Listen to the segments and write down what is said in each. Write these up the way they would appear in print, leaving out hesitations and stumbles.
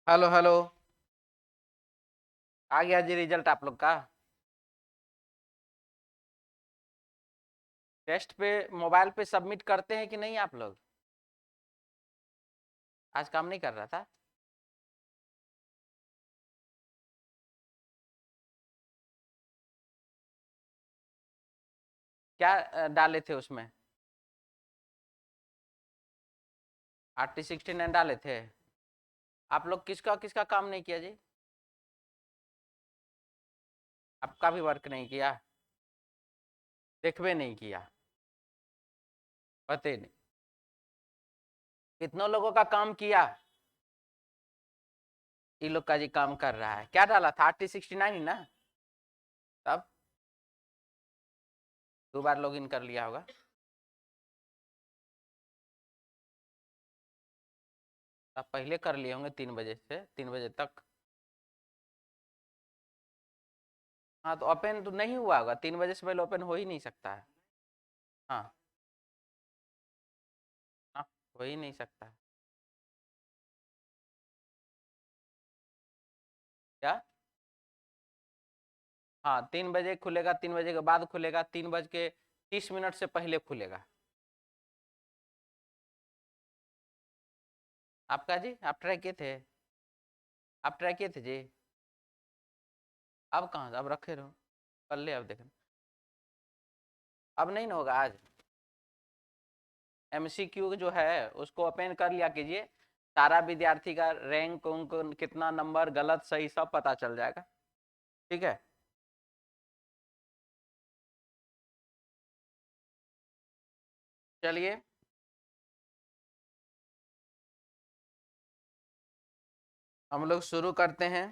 Hello hello. आ गया जी result आप लोग का। टेस्ट पे मोबाइल पे सबमिट करते हैं कि नहीं आप लोग? आज काम नहीं कर रहा था। क्या डाले थे उसमें? RT69 डाले थे। आप लोग किसका किसका काम नहीं किया जी? आपका भी वर्क नहीं किया? देखबे नहीं किया? पते नहीं। कितनों लोगों का काम किया? ये लोग का जी काम कर रहा है। क्या डाला था? RT69 ही ना? तब 2 बार लॉगिन कर लिया होगा। आप पहले कर लिए होंगे 3 बजे से 3 बजे तक। हाँ तो ओपन तो नहीं हुआ होगा, 3 बजे से पहले ओपन हो ही नहीं सकता है। हाँ हाँ, हो ही नहीं सकता है। क्या? हाँ 3 बजे खुलेगा, 3 बजे के बाद खुलेगा, 3 बज के 30 मिनट से पहले खुलेगा। आपका जी आप ट्राई किए थे? आप ट्राई किए थे जी? अब कहाँ, अब रखे रहो, कर ले अब देखना। अब नहीं ना होगा आज। MCQ जो है उसको ओपन कर लिया कीजिए। सारा विद्यार्थी का रैंक उनको कितना नंबर गलत सही सब पता चल जाएगा। ठीक है। चलिए हम लोग शुरू करते हैं।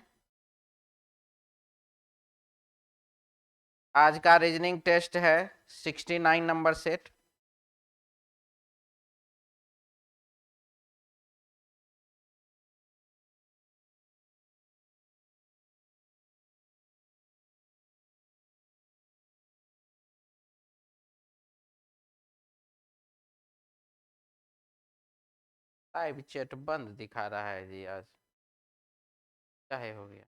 आज का रीजनिंग टेस्ट है 69 नंबर सेट। लाइव चैट बंद दिखा रहा है जी आज, चाहे हो गया।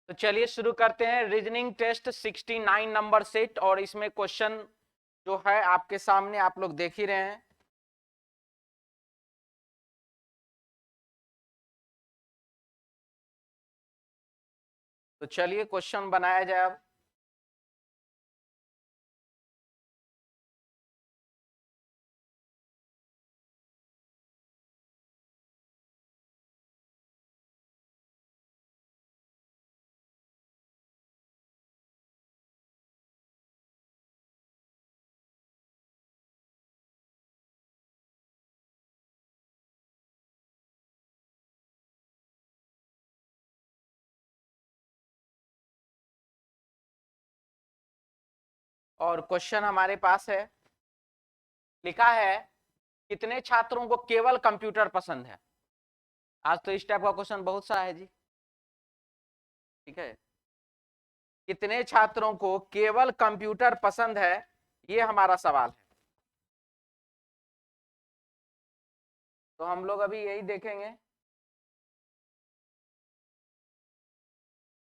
तो चलिए शुरू करते हैं रीजनिंग टेस्ट 69 नंबर सेट। और इसमें क्वेश्चन जो है आपके सामने आप लोग देख ही रहे हैं। तो चलिए क्वेश्चन बनाया जाए अब। और क्वेश्चन हमारे पास है, लिखा है कितने छात्रों को केवल कंप्यूटर पसंद है। आज तो इस टाइप का क्वेश्चन बहुत सारा है जी। ठीक है, कितने छात्रों को केवल कंप्यूटर पसंद है, ये हमारा सवाल है। तो हम लोग अभी यही देखेंगे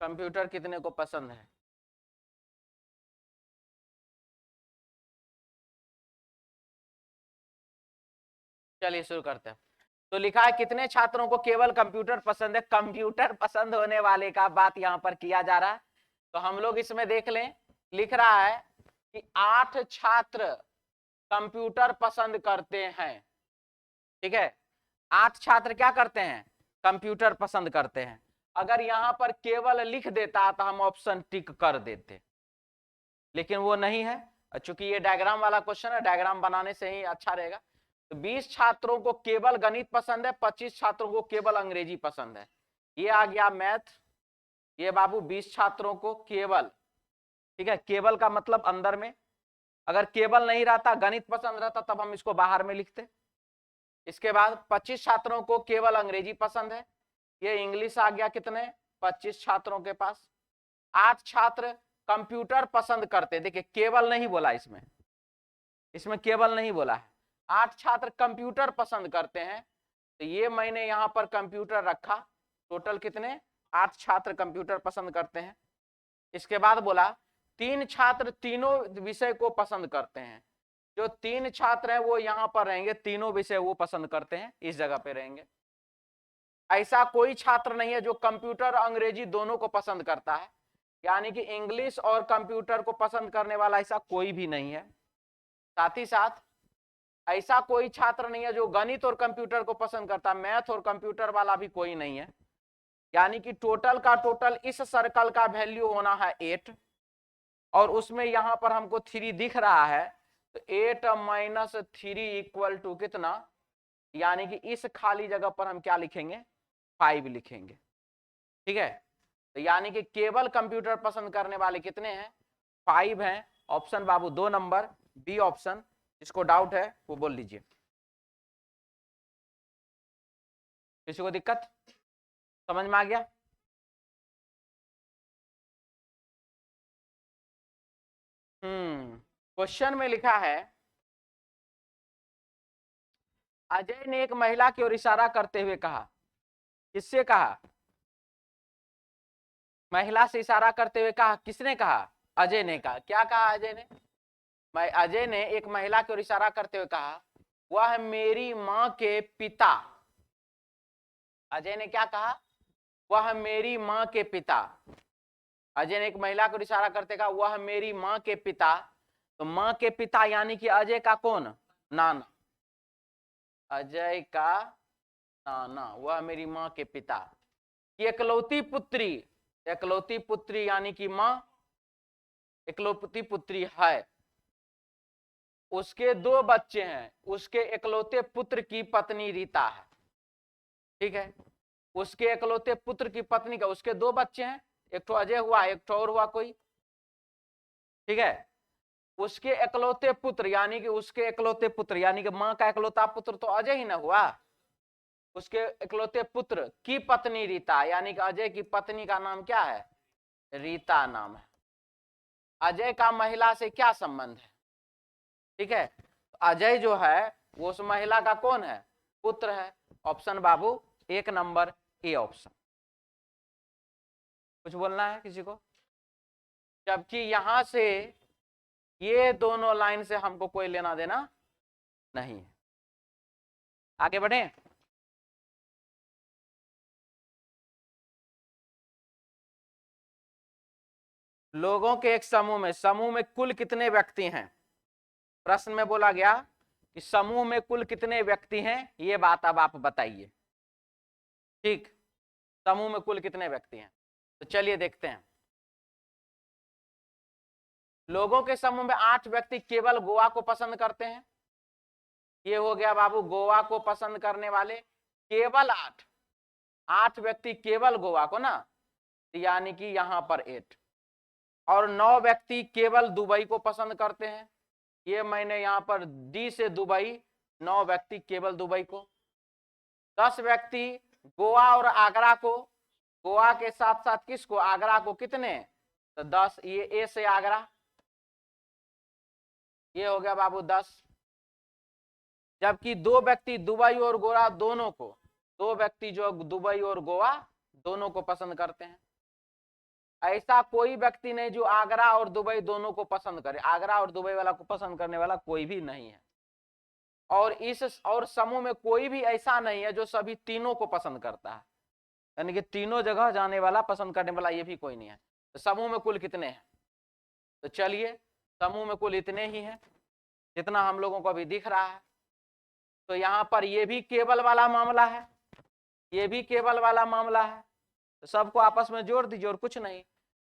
कंप्यूटर कितने को पसंद है। चलिए शुरू करते हैं। तो लिखा है कितने छात्रों को केवल कंप्यूटर पसंद है। कंप्यूटर पसंद होने वाले का बात यहां पर किया जा रहा है। तो हम लोग इसमें देख लें, लिख रहा है कि 8 छात्र कंप्यूटर पसंद करते हैं। ठीक है, 8 छात्र क्या करते हैं? कंप्यूटर पसंद करते हैं। अगर यहां पर केवल लिख देता तो हम ऑप्शन टिक कर देते, लेकिन वो नहीं है। चूंकि ये डायग्राम वाला क्वेश्चन है, डायग्राम बनाने से ही अच्छा रहेगा। तो 20 छात्रों को केवल गणित पसंद है, 25 छात्रों को केवल अंग्रेजी पसंद है। ये आ गया मैथ। ये बाबू 20 छात्रों को केवल, ठीक है, केवल का मतलब अंदर में, अगर केवल नहीं रहता गणित पसंद रहता तब हम इसको बाहर में लिखते। इसके बाद 25 छात्रों को केवल अंग्रेजी पसंद है। ये इंग्लिश आ गया कितने, 25 छात्रों के पास। 8 छात्र कंप्यूटर पसंद करते, देखिए केवल नहीं बोला इसमें, इसमें केवल नहीं बोला है। 8 छात्र कंप्यूटर पसंद करते हैं, तो ये मैंने यहां पर कंप्यूटर रखा। टोटल कितने, 8 छात्र कंप्यूटर पसंद करते हैं। इसके बाद बोला 3 छात्र तीनों विषय को पसंद करते हैं। जो 3 छात्र हैं वो यहां पर रहेंगे, तीनों विषय वो पसंद करते हैं, इस जगह पे रहेंगे। ऐसा कोई छात्र नहीं है जो कंप्यूटर और अंग्रेजी दोनों को पसंद करता है, यानी कि इंग्लिश और कंप्यूटर को पसंद करने वाला ऐसा कोई भी नहीं है। साथ ही साथ ऐसा कोई छात्र नहीं है जो गणित और कंप्यूटर को पसंद करता, मैथ और कंप्यूटर वाला भी कोई नहीं है। यानी कि टोटल का टोटल इस सर्कल का वैल्यू होना है 8, और उसमें यहां पर हमको 3 दिख रहा है, तो 8 - 3 इक्वल टू कितना, यानी कि इस खाली जगह पर हम क्या लिखेंगे, 5 लिखेंगे। ठीक है, तो यानी कि केवल कंप्यूटर पसंद करने वाले कितने हैं, 5 हैं। ऑप्शन बाबू 2 नंबर बी ऑप्शन। जिसको डाउट है वो बोल लीजिए। किसी को दिक्कत, समझ में आ गया? क्वेश्चन में लिखा है, अजय ने एक महिला की ओर इशारा करते हुए कहा। किससे कहा, महिला से इशारा करते हुए कहा। किसने कहा, अजय ने कहा। क्या कहा अजय ने, अजय ने एक महिला की ओर इशारा करते हुए कहा, वह मेरी मां के पिता। अजय ने क्या कहा, वह मेरी मां के पिता। अजय ने एक महिला को इशारा करते कहा, वह मेरी मां के पिता। तो मां के पिता यानी कि अजय का कौन, नाना। अजय का नाना, वह मेरी मां के पिता की इकलौती पुत्री। इकलौती पुत्री यानी कि मां इकलौती पुत्री है। उसके 2 बच्चे हैं, उसके इकलौते पुत्र की पत्नी रीता है। ठीक है, उसके इकलौते पुत्र की पत्नी का, उसके 2 बच्चे हैं, एक तो अजय हुआ, एक तो और हुआ कोई। ठीक है, उसके इकलौते पुत्र यानी कि उसके इकलौते पुत्र यानी कि मां का इकलौता पुत्र तो अजय ही ना हुआ। उसके इकलौते पुत्र की पत्नी रीता, यानी कि अजय की पत्नी का नाम क्या है, रीता नाम है। अजय का महिला से क्या संबंध है, ठीक है, अजय जो है वो उस महिला का कौन है, पुत्र है। Option Babu 1 number A option. कुछ बोलना है किसी को? जबकि यहां से ये दोनों लाइन से हमको कोई लेना देना नहीं है। आगे बढ़े। लोगों के एक समूह में कुल कितने व्यक्ति हैं। प्रश्न में बोला गया कि समूह में कुल कितने व्यक्ति हैं, ये बात अब आप बताइए। ठीक, समूह में कुल कितने व्यक्ति हैं, तो चलिए देखते हैं। लोगों के समूह में 8 व्यक्ति केवल गोवा को पसंद करते हैं। ये हो गया बाबू गोवा को पसंद करने वाले केवल 8 व्यक्ति केवल गोवा को ना, यानी कि यहां पर 8। और 9 व्यक्ति केवल दुबई को पसंद करते हैं। ये मैंने यहां पर डी से दुबई, 9 व्यक्ति केवल दुबई को। 10 व्यक्ति गोवा और आगरा को, गोवा के साथ साथ किसको, आगरा को, कितने, तो 10। ये ए से आगरा, ये हो गया बाबू 10। जबकि 2 व्यक्ति दुबई और गोवा दोनों को, 2 व्यक्ति जो दुबई और गोवा दोनों को पसंद करते हैं। ऐसा कोई व्यक्ति नहीं जो आगरा और दुबई दोनों को पसंद करे, आगरा और दुबई वाला को पसंद करने वाला कोई भी नहीं है। और समूह में कोई भी ऐसा नहीं है जो सभी तीनों को पसंद करता है, यानी कि तीनों जगह जाने वाला, पसंद करने वाला ये भी कोई नहीं है। तो समूह में कुल कितने हैं, तो चलिए समूह में कुल इतने ही हैं जितना हम लोगों को अभी दिख रहा है। तो यहां पर ये भी केवल वाला मामला है, ये भी केवल वाला मामला है, तो सबको आपस में जोड़ दीजिए और कुछ नहीं।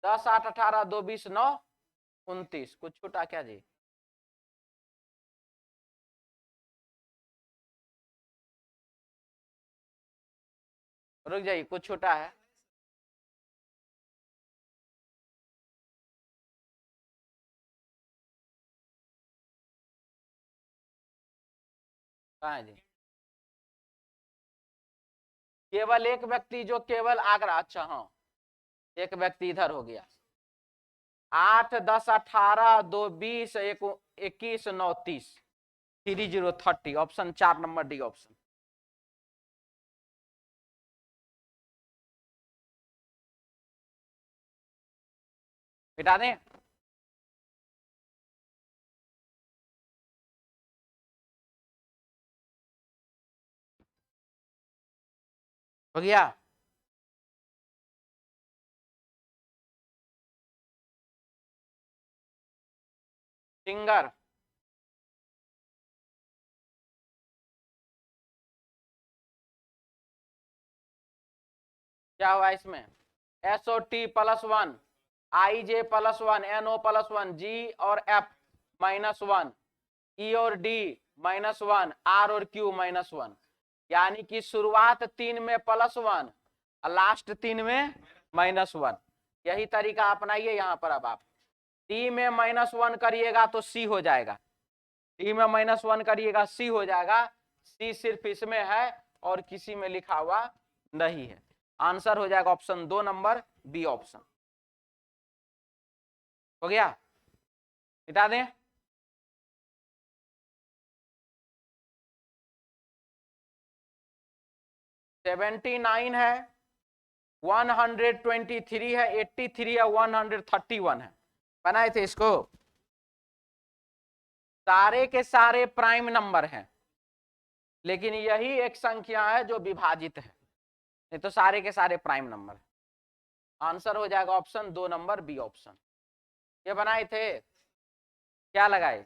10 8 18 2 20 9 29, कुछ छूटा क्या जी? रुक जाइए, कुछ छूटा है। कहाँ है जी? केवल एक व्यक्ति जो केवल आगरा, अच्छा हाँ, एक व्यक्ति इधर हो गया। 8 10 18 2 20 1 21 9 30, 30 ऑप्शन 4 नंबर डी ऑप्शन। मिटा दें? हो गया? सिंगर, क्या हुआ इसमें? SOT +1, IJ +1, NO +1, G और F -1, E और D -1, R और Q -1, यानी कि शुरुआत 3 में +1 और लास्ट 3 में -1। यही तरीका अपनाइए यहाँ पर। अब आप D में -1 करिएगा तो C हो जाएगा, D में -1 करिएगा C हो जाएगा। C सिर्फ इसमें है और किसी में लिखा हुआ नहीं है। आंसर हो जाएगा ऑप्शन 2 नंबर बी ऑप्शन। हो गया? मिटा दें? सेवेंटी 79 है, 123 है, 83 है, 131 है। बनाए थे इसको। सारे के सारे प्राइम नंबर हैं, लेकिन यही एक संख्या है जो विभाजित है, नहीं तो सारे के सारे प्राइम नंबर है। आंसर हो जाएगा ऑप्शन 2 नंबर बी ऑप्शन। ये बनाए थे, क्या लगाए?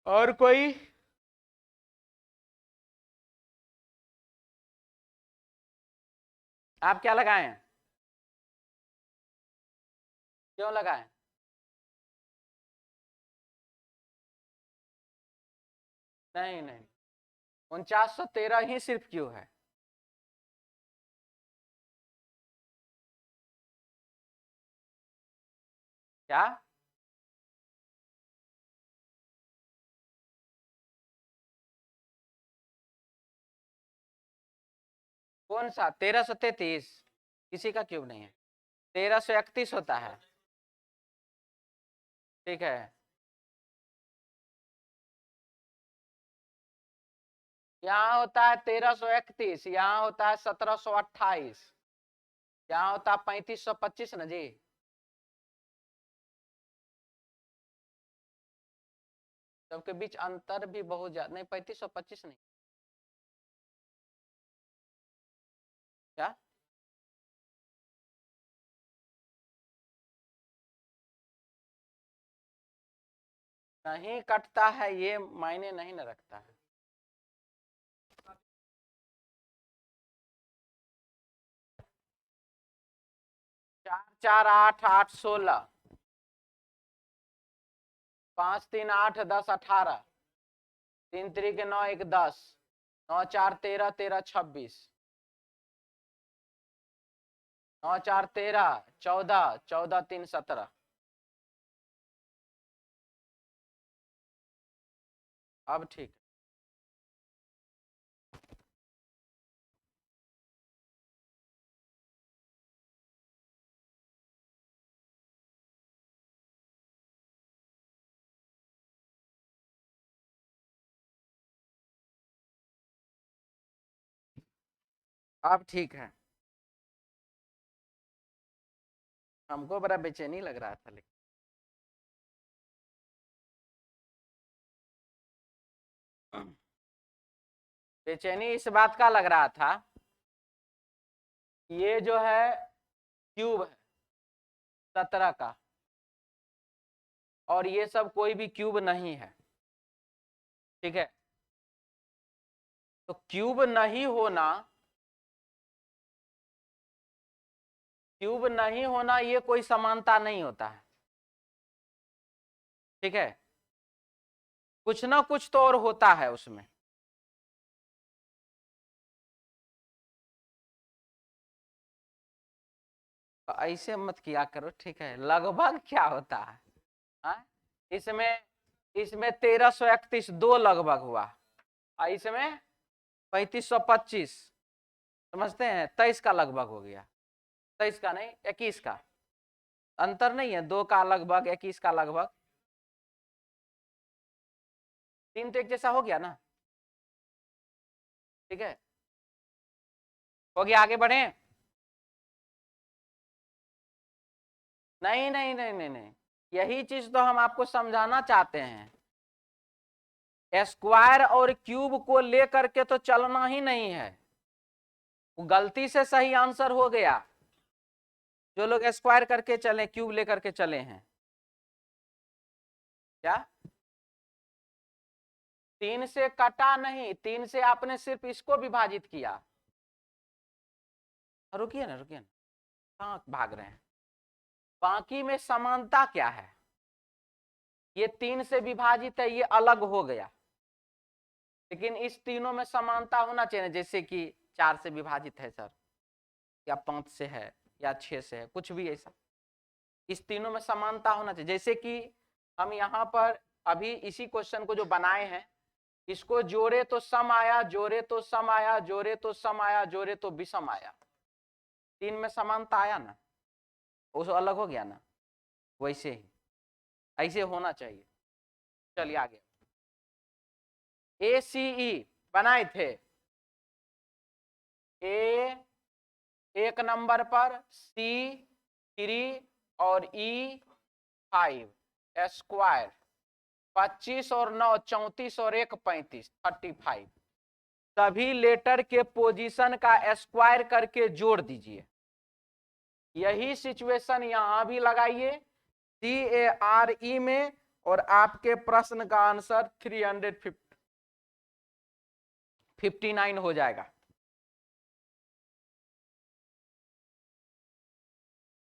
और कोई? आप क्या लगाए हैं? क्यों लगाए? नहीं नहीं, 4913 ही सिर्फ क्यों है? क्या? कौन सा 1333? किसी का क्यूब नहीं है, 1331 होता है। ठीक है, यहाँ होता है 1331, यहाँ होता है 1728, यहाँ होता है 3525 ना जी। सबके बीच अंतर भी बहुत ज्यादा नहीं, 3525 नहीं। क्या? नहीं कटता है, ये मायने नहीं ना रखता है। 4 4 8 8 16, 5 3 8 10 18, 3 3 के 9 1 10, 9 4 13 13 26, 9 4 13 14, 14 3 17। अब ठीक। अब ठीक है। हमको बड़ा बेचैनी लग रहा था, लेकिन बेचैनी इस बात का लग रहा था, ये जो है क्यूब है 17 का, और ये सब कोई भी क्यूब नहीं है, ठीक है। तो क्यूब नहीं होना ये कोई समानता नहीं होता है, ठीक है। कुछ ना कुछ तो और होता है उसमें। ऐसे मत किया करो, ठीक है। लगभग क्या होता है? हाँ? इसमें 1331 2 लगभग हुआ, और इसमें 3525, समझते हैं, 23 का लगभग हो गया। 23 का नहीं, 21 का अंतर नहीं है, 2 का लगभग, 21 का लगभग, 3 तो एक जैसा हो गया ना, ठीक है। हो गया, आगे बढ़े। नहीं नहीं नहीं नहीं नहीं, यही चीज तो हम आपको समझाना चाहते हैं। स्क्वायर और क्यूब को लेकर के तो चलना ही नहीं है, वो गलती से सही आंसर हो गया। जो लोग स्क्वायर करके चले, क्यूब लेकर के चले हैं, क्या 3 से कटा नहीं, 3 से आपने सिर्फ इसको विभाजित किया। रुकिए ना, कहाँ भाग रहे हैं? बाकी में समानता क्या है? ये 3 से विभाजित है, ये अलग हो गया, लेकिन इस तीनों में समानता होना चाहिए, जैसे कि 4 से विभाजित है सर, या 5 से है, या 6 से है, कुछ भी ऐसा, इस तीनों में समानता होना चाहिए। जैसे कि हम यहाँ पर अभी इसी क्वेश्चन को जो बनाए हैं, इसको जोड़े तो सम आया, जोड़े तो सम आया, जोड़े तो सम आया, जोड़े तो विषम आया, 3 में समानता आया ना, वो अलग हो गया ना। वैसे ही ऐसे होना चाहिए। चलिए आगे, ACE बनाए थे, ए 1 नंबर पर, C3 और E5, स्क्वायर 25 और 9 34 और 1 35, 35। सभी लेटर के पोजीशन का स्क्वायर करके जोड़ दीजिए। यही सिचुएशन यहां भी लगाइए CARE में, और आपके प्रश्न का आंसर 359 हो जाएगा।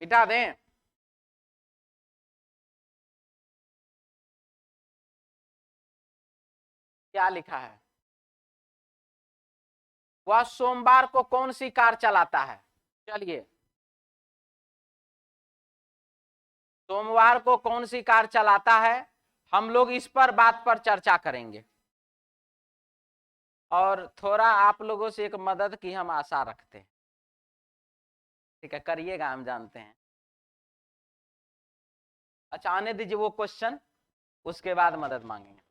मिटा दें, क्या लिखा है? वह सोमवार को कौन सी कार चलाता है? चलिए, सोमवार को कौन सी कार चलाता है, हम लोग इस पर बात पर चर्चा करेंगे। और थोड़ा आप लोगों से एक मदद की हम आशा रखते हैं, ठीक है, करिएगा, हम जानते हैं। अच्छा, आने दीजिए वो क्वेश्चन, उसके बाद मदद मांगेंगे।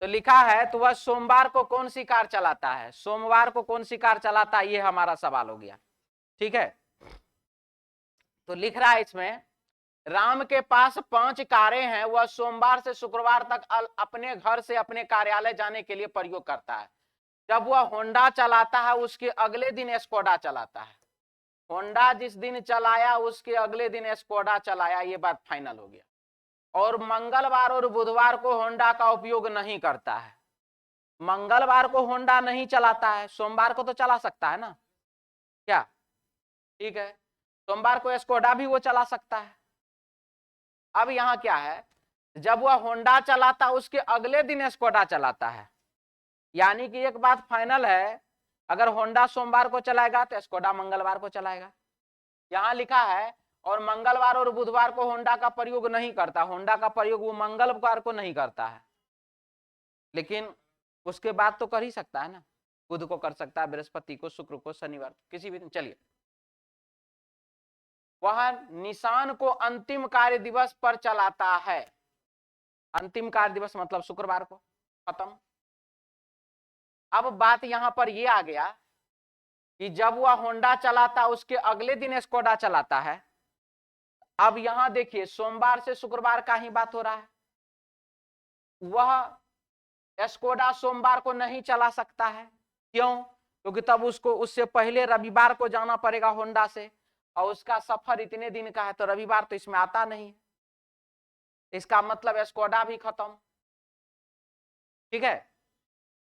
तो लिखा है, तो वह सोमवार को कौन सी कार चलाता है, सोमवार को कौन सी कार चलाता है, ये हमारा सवाल हो गया, ठीक है। तो लिख रहा है इसमें, राम के पास 5 कारें हैं, वह सोमवार से शुक्रवार तक अपने घर से अपने कार्यालय जाने के लिए प्रयोग करता है। जब वह होंडा चलाता है, उसके अगले दिन स्कोडा चलाता है। होंडा जिस दिन चलाया, उसके अगले दिन स्कोडा चलाया, ये बात फाइनल हो गया। और मंगलवार और बुधवार को होंडा का उपयोग नहीं करता है। मंगलवार को होंडा नहीं चलाता है, सोमवार को तो चला सकता है ना, क्या? ठीक है, सोमवार को स्कोडा भी वो चला सकता है। अब यहां क्या है, जब वह होंडा चलाता, उसके अगले दिन स्कोडा चलाता है, यानी कि एक बात फाइनल है, अगर होंडा सोमवार को चलाएगा तो स्कोडा मंगलवार को चलाएगा। यहां लिखा है, और मंगलवार और बुधवार को होंडा का प्रयोग नहीं करता, होंडा का प्रयोग वो मंगलवार को नहीं करता है, लेकिन उसके बाद तो कर ही सकता है ना, बुध को कर सकता है, बृहस्पति को, शुक्र को, शनिवार, किसी भी दिन। चलिए, वह निशान को अंतिम कार्य दिवस पर चलाता है, अंतिम कार्य दिवस मतलब शुक्रवार को, खत्म। अब बात यहां पर यह आ गया कि जब वह होंडा चलाता, उसके अगले दिन स्कोडा चलाता है। अब यहां देखिए, सोमवार से शुक्रवार का ही बात हो रहा है, वह स्कोडा सोमवार को नहीं चला सकता है, क्यों? क्योंकि तब उसको उससे पहले रविवार को जाना पड़ेगा होंडा से, और उसका सफर इतने दिन का है, तो रविवार तो इसमें आता नहीं। इसका मतलब स्कोडा भी खत्म। ठीक है,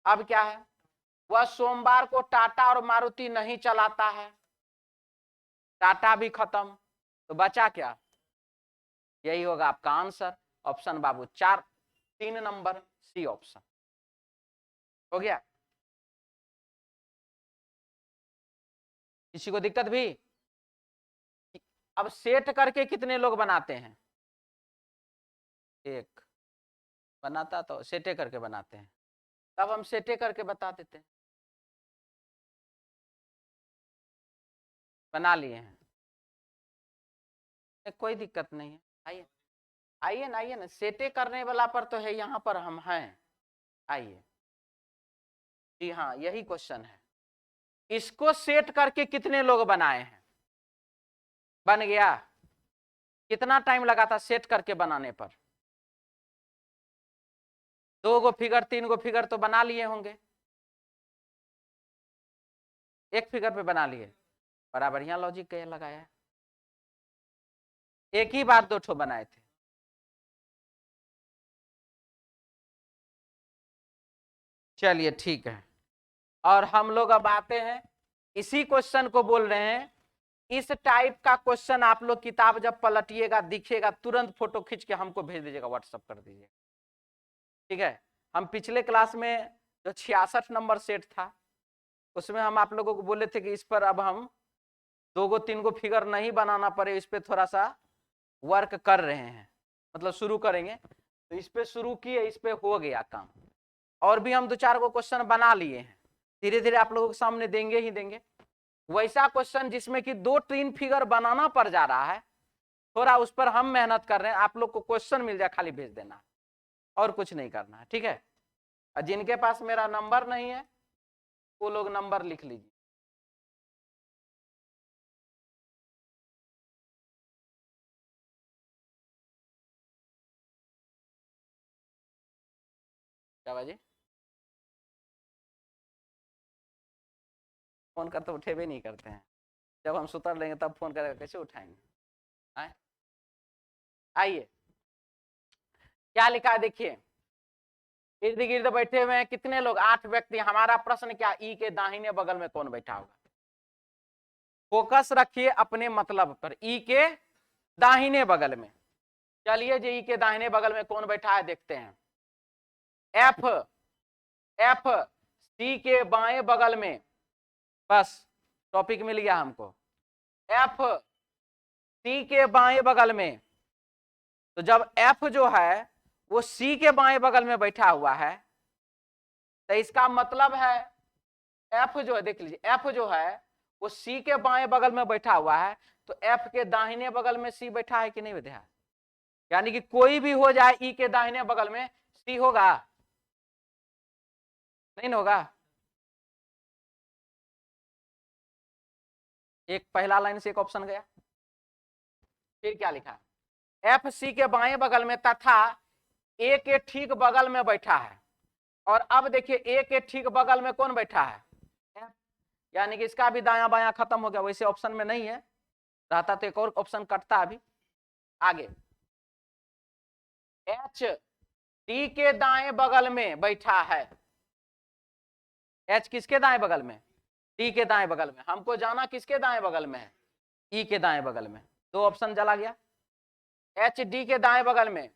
अब क्या है, वह सोमवार को टाटा और मारुति नहीं चलाता है, टाटा भी खत्म, तो बचा क्या, यही होगा आपका आंसर, ऑप्शन बाबू 4, 3 नंबर सी ऑप्शन हो गया। किसी को दिक्कत भी? अब सेट करके कितने लोग बनाते हैं, एक बनाता तो सेटे करके बनाते हैं, तब हम सेटे करके बता देते हैं, बना लिए हैं, कोई दिक्कत नहीं है। आइए आइए ना, सेटे करने वाला पर तो है, यहाँ पर हम हैं, आइए। जी हाँ, यही क्वेश्चन है, इसको सेट करके कितने लोग बनाए हैं, बन गया, कितना टाइम लगा था सेट करके बनाने पर, 2 गो फिगर 3 गो फिगर तो बना लिए होंगे, एक फिगर पे बना लिए, बड़ा बढ़िया लॉजिक लगाया है, एक ही बार 2 ठो बनाए थे। चलिए ठीक है, और हम लोग अब आते हैं, इसी क्वेश्चन को बोल रहे हैं, इस टाइप का क्वेश्चन आप लोग किताब जब पलटिएगा दिखेगा, तुरंत फोटो खींच के हमको भेज दीजिएगा, व्हाट्सएप कर दीजिएगा। ठीक है, हम पिछले क्लास में जो 66 नंबर सेट था, उसमें हम आप लोगों को बोले थे कि इस पर अब हम 2 गो 3 गो फिगर नहीं बनाना पड़े, इस पे थोड़ा सा वर्क कर रहे हैं, मतलब शुरू करेंगे, तो इस पे शुरू किए, इस पे हो गया काम, और भी हम 2-4 गो क्वेश्चन बना लिए हैं, धीरे धीरे आप लोगों के सामने देंगे ही देंगे। वैसा क्वेश्चन जिसमें कि 2-3 फिगर बनाना पड़ जा रहा है, थोड़ा उस पर हम मेहनत कर रहे हैं, आप लोग को क्वेश्चन मिल जाए, खाली भेज देना, और कुछ नहीं करना है। ठीक है, और जिनके पास मेरा नंबर नहीं है वो लोग नंबर लिख लीजिए। क्या बाजी, फोन कर तो उठेबे नहीं करते हैं, जब हम सुतर लेंगे तब फोन करेगा, कैसे उठाएंगे। आइए, क्या लिखा है देखिए, इर्द गिर्द बैठे हुए हैं कितने लोग, 8 व्यक्ति। हमारा प्रश्न क्या, ई के दाहिने बगल में कौन बैठा होगा, फोकस रखिए अपने मतलब पर, ई के दाहिने बगल में। चलिए जी, ई के दाहिने बगल में कौन बैठा है देखते हैं, एफ, एफ सी के बाएं बगल में, बस टॉपिक मिल गया हमको, एफ सी के बाएं बगल में। तो जब एफ जो है वो सी के बाएं बगल में बैठा हुआ है, तो इसका मतलब है एफ जो है, देख लीजिए, एफ जो है वो सी के बाएं बगल में बैठा हुआ है, तो एफ के दाहिने बगल में सी बैठा है कि नहीं बैठा है, यानी कि कोई भी हो जाए ई के दाहिने बगल में सी होगा, नहीं होगा। एक पहला लाइन से एक ऑप्शन गया, फिर क्या लिखा है, एफ सी के बाएं बगल में तथा ए के ठीक बगल में बैठा है, और अब देखिए ए के ठीक बगल में कौन बैठा है, यानी कि इसका भी दायां बायां खत्म हो गया, वैसे ऑप्शन में नहीं है, रहता तो एक और ऑप्शन कटता अभी। आगे एच डी के दाएं बगल में बैठा है, एच किसके दाएं बगल में, डी के दाएं बगल में, हमको जाना किसके दाएं बगल में है, ई के दाएं बगल में, 2 ऑप्शन चला गया। एच डी के दाएं बगल में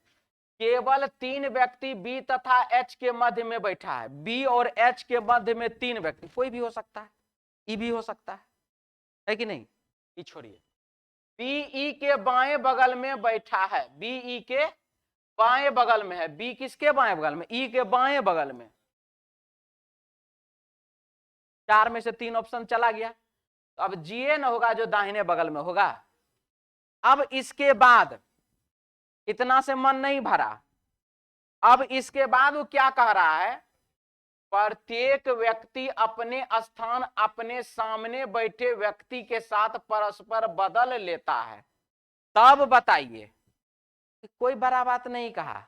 केवल 3 व्यक्ति बी तथा एच के मध्य में बैठा है, बी और एच के मध्य में 3 व्यक्ति, कोई भी हो सकता है, ई भी हो सकता है कि नहीं, ई छोड़िए, बीई के बाएं बगल में बैठा है, बीई के बाएं बगल में है, बी किसके बाएं बगल में, ई के बाएं बगल में, 4 में से 3 ऑप्शन चला गया, तो अब जीए न होगा जो दाहिने बगल में होगा। अब इसके बाद इतना से मन नहीं भरा, अब इसके बाद वो क्या कह रहा है, प्रत्येक व्यक्ति अपने स्थान अपने सामने बैठे व्यक्ति के साथ परस्पर बदल लेता है, तब बताइए, कोई बड़ा बात नहीं कहा,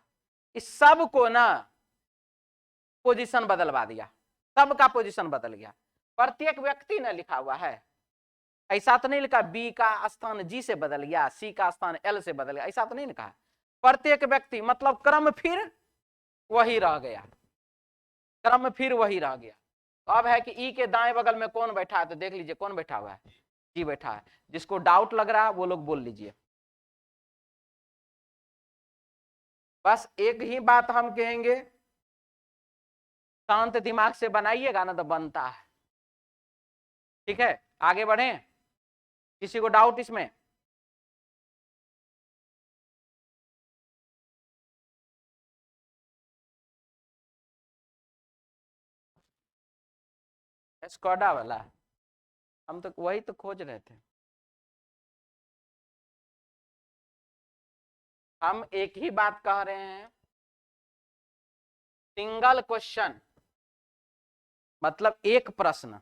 इस सब को ना पोजीशन बदलवा दिया, सबका पोजीशन बदल गया, प्रत्येक व्यक्ति ने लिखा हुआ है, ऐसा तो नहीं लिखा बी का स्थान जी से बदल गया, सी का स्थान एल से बदल गया, ऐसा तो नहीं लिखा, प्रत्येक व्यक्ति, मतलब क्रम फिर वही रह गया, क्रम फिर वही रह गया। तो अब है कि ई के दाएं बगल में कौन बैठा है, तो देख लीजिए कौन बैठा हुआ है, जी बैठा है। जिसको डाउट लग रहा है वो लोग बोल लीजिए। बस एक ही बात हम कहेंगे, शांत दिमाग से बनाइएगा ना तो बनता है। ठीक है, आगे बढ़े। किसी को डाउट इसमें? स्कॉडा वाला, हम तो वही तो खोज रहे थे। हम एक ही बात कह रहे हैं, सिंगल क्वेश्चन, मतलब एक प्रश्न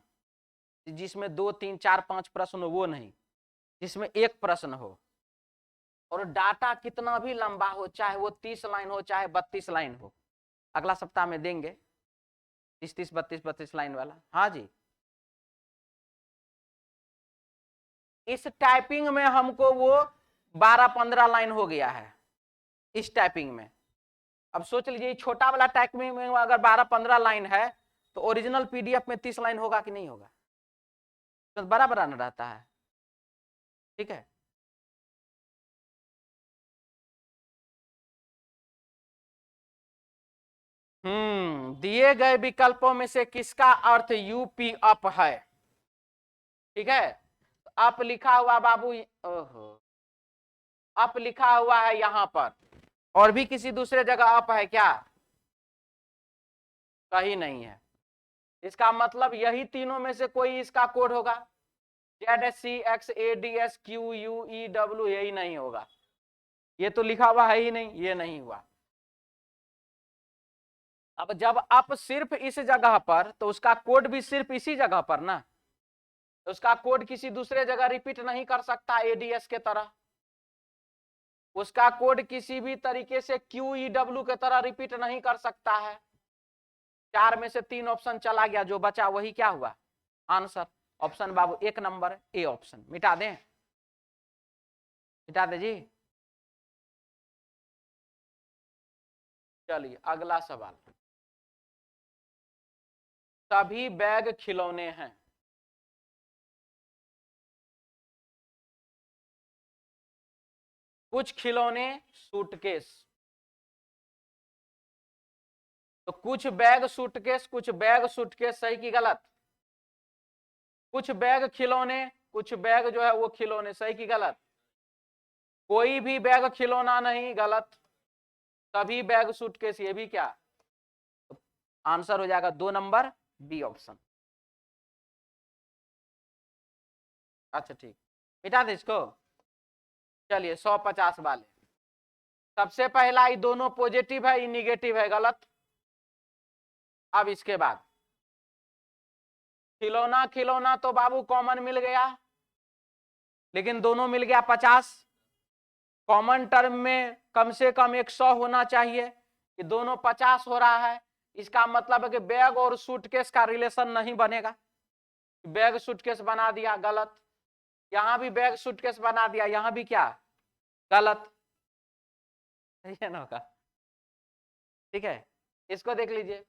जिसमें 2 3 4 5 प्रश्न हो, वो नहीं, जिसमें एक प्रश्न हो और डाटा कितना भी लंबा हो, चाहे वो 30 लाइन हो चाहे 32 लाइन हो। अगला सप्ताह में देंगे 30 30 32 लाइन वाला। हाँ जी, इस टाइपिंग में हमको वो 12-15 लाइन हो गया है इस टाइपिंग में। अब सोच लीजिए छोटा वाला टाइपिंग में अगर 12-15 लाइन है तो ओरिजिनल पीडीएफ में 30 लाइन होगा कि नहीं होगा? तो बड़ा बड़ा न रहता है। ठीक है, दिए गए विकल्पों में से किसका अर्थ यूपी अप है? ठीक है, अप लिखा हुआ बाबू, ओहो, अप लिखा हुआ है यहां पर, और भी किसी दूसरे जगह अप है क्या? कहीं नहीं है। इसका मतलब यही तीनों में से कोई इसका कोड होगा, ZSCXADSQUEW, यही नहीं होगा। ये तो लिखा हुआ है ही नहीं, ये नहीं हुआ। अब जब अप सिर्फ इस जगह पर, तो उसका कोड भी सिर्फ इसी जगह पर ना, तो उसका कोड किसी दूसरे जगह रिपीट नहीं कर सकता एडीएस के तरह, उसका कोड किसी भी तरीके से QEW के तरह रिपीट नहीं कर सकता है। 4 में से 3 ऑप्शन चला गया, जो बचा वही क्या हुआ? Answer. Option Babu 1 number A option. मिटा दें? मिटा दे जी। चलिए अगला सवाल, सभी बैग खिलौने हैं, कुछ खिलौने सूटकेस, तो कुछ बैग सूटकेस, कुछ बैग सूटकेस, सही की गलत? कुछ बैग खिलौने, कुछ बैग जो है वो खिलौने, सही की गलत? कोई भी बैग खिलौना नहीं, गलत। सभी बैग सूटकेस, ये भी क्या? तो आंसर हो जाएगा 2 नंबर बी ऑप्शन। अच्छा ठीक, मिटा दे इसको। चलिए 150 वाले, सबसे पहला ये दोनों पॉजिटिव है, ये निगेटिव है, गलत। अब इसके बाद खिलौना, खिलौना तो बाबू कॉमन मिल गया, लेकिन दोनों मिल गया 50। कॉमन टर्म में कम से कम 100 होना चाहिए, ये दोनों 50 हो रहा है। इसका मतलब है कि बैग और सूटकेस का रिलेशन नहीं बनेगा। बैग सूटकेस बना दिया, गलत। यहां भी बैग सूटकेस बना दिया, यहां भी क्या? गलत। ये ना होगा। ठीक है, इसको देख लीजिए,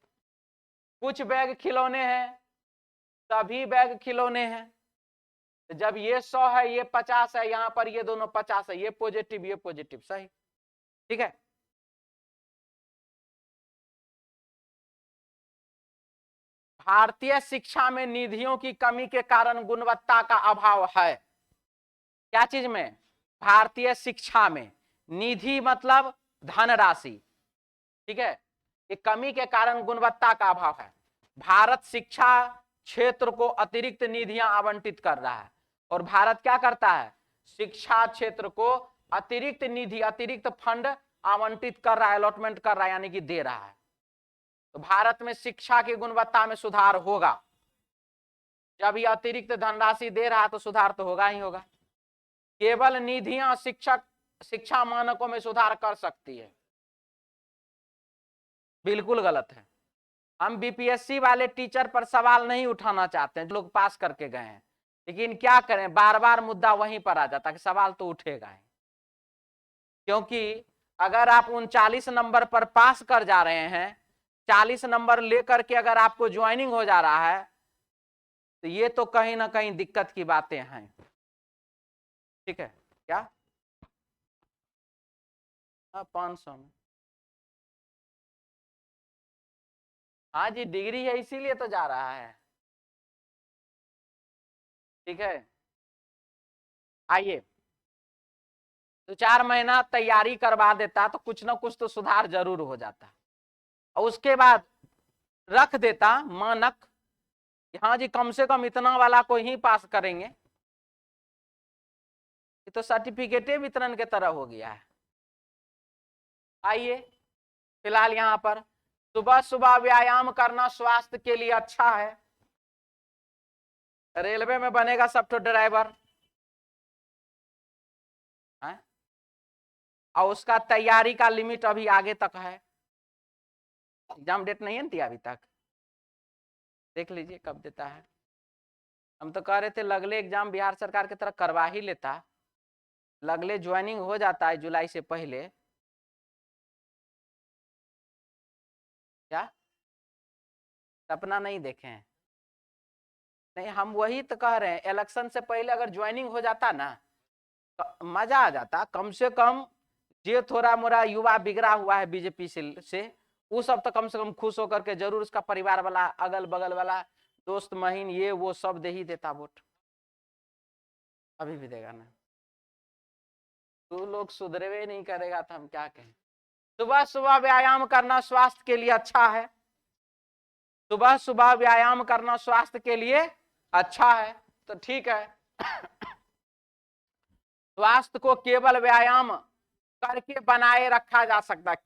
कुछ बैग खिलौने हैं, सभी बैग खिलौने हैं। जब ये 100 है, ये 50 है, यहां पर ये दोनों 50 है, ये पॉजिटिव ये पॉजिटिव, सही। ठीक है, भारतीय शिक्षा में निधियों की कमी के कारण गुणवत्ता का अभाव है। क्या चीज में? भारतीय शिक्षा में निधि मतलब धनराशि, ठीक है, ये कमी के कारण गुणवत्ता का अभाव है। भारत शिक्षा क्षेत्र को अतिरिक्त निधियां आवंटित कर रहा है, और भारत क्या करता है? शिक्षा क्षेत्र को अतिरिक्त निधि, अतिरिक्त फंड आवंटित कर रहा है, अलॉटमेंट कर रहा है, यानी कि दे रहा है। तो भारत में शिक्षा की गुणवत्ता में सुधार होगा। जब ये अतिरिक्त धनराशि दे रहा है तो सुधार तो होगा ही होगा। केवल निधियां शिक्षक शिक्षा मानकों में सुधार कर सकती है, बिल्कुल गलत है। हम बीपीएससी वाले टीचर पर सवाल नहीं उठाना चाहते हैं, जो लोग पास करके गए हैं, लेकिन क्या करें, बार बार मुद्दा वहीं पर आ जाता है कि सवाल तो उठेगा ही, क्योंकि अगर आप 39 नंबर पर पास कर जा रहे हैं, 40 नंबर लेकर के अगर आपको ज्वाइनिंग हो जा रहा है, तो ये तो कहीं ना कहीं दिक्कत की बातें हैं। ठीक है क्या? 500 में, हाँ जी डिग्री है इसीलिए तो जा रहा है। ठीक है, आइए, तो 4 महीना तैयारी करवा देता तो कुछ ना कुछ तो सुधार जरूर हो जाता, और उसके बाद रख देता मानक, हाँ जी कम से कम इतना वाला को ही पास करेंगे। ये तो सर्टिफिकेट वितरण के तरह हो गया है। आइए, फिलहाल यहां पर सुबह सुबह व्यायाम करना स्वास्थ्य के लिए अच्छा है। रेलवे में बनेगा सॉफ्टवेयर ड्राइवर, और उसका तैयारी का लिमिट अभी आगे तक है, एग्जाम डेट नहीं है ना अभी तक, देख लीजिए कब देता है। हम तो कह रहे थे लगले एग्जाम बिहार सरकार की तरफ करवा ही लेता, लगले ज्वाइनिंग हो जाता है जुलाई से पहले। क्या सपना नहीं देखे हैं? नहीं, हम वही तो कह रहे हैं, इलेक्शन से पहले अगर ज्वाइनिंग हो जाता ना तो मजा आ जाता। कम से कम जो थोड़ा मोरा युवा बिगड़ा हुआ है बीजेपी से वो सब तो कम से कम खुश होकर के जरूर उसका परिवार वाला, अगल बगल वाला, दोस्त महीन ये वो सब दे ही देता वोट। अभी भी देगा ना, तू लोग सुधरे नहीं करेगा तो हम क्या कहें। सुबह सुबह व्यायाम करना स्वास्थ्य के लिए अच्छा है, सुबह सुबह व्यायाम करना स्वास्थ्य के लिए अच्छा है, तो ठीक है। स्वास्थ्य को केवल व्यायाम करके बनाए रखा जा सकता है,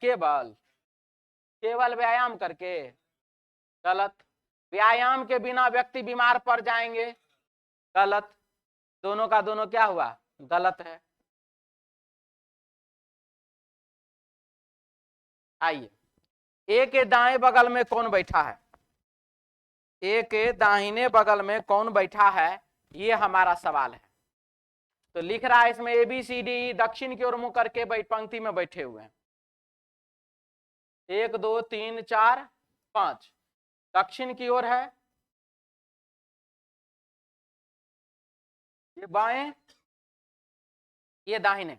केवल व्यायाम करके गलत। व्यायाम के बिना व्यक्ति बीमार पड़ जाएंगे, गलत। दोनों का दोनों क्या हुआ? गलत है। आइए, ए के दाएं बगल में कौन बैठा है? ए के दाहिने बगल में कौन बैठा है, ये हमारा सवाल है। तो लिख रहा है इसमें ABCD दक्षिण की ओर मुंह करके पंक्ति में बैठे हुए हैं, 1 2 3 4 5 दक्षिण की ओर है, ये बाएं, ये दाहिने।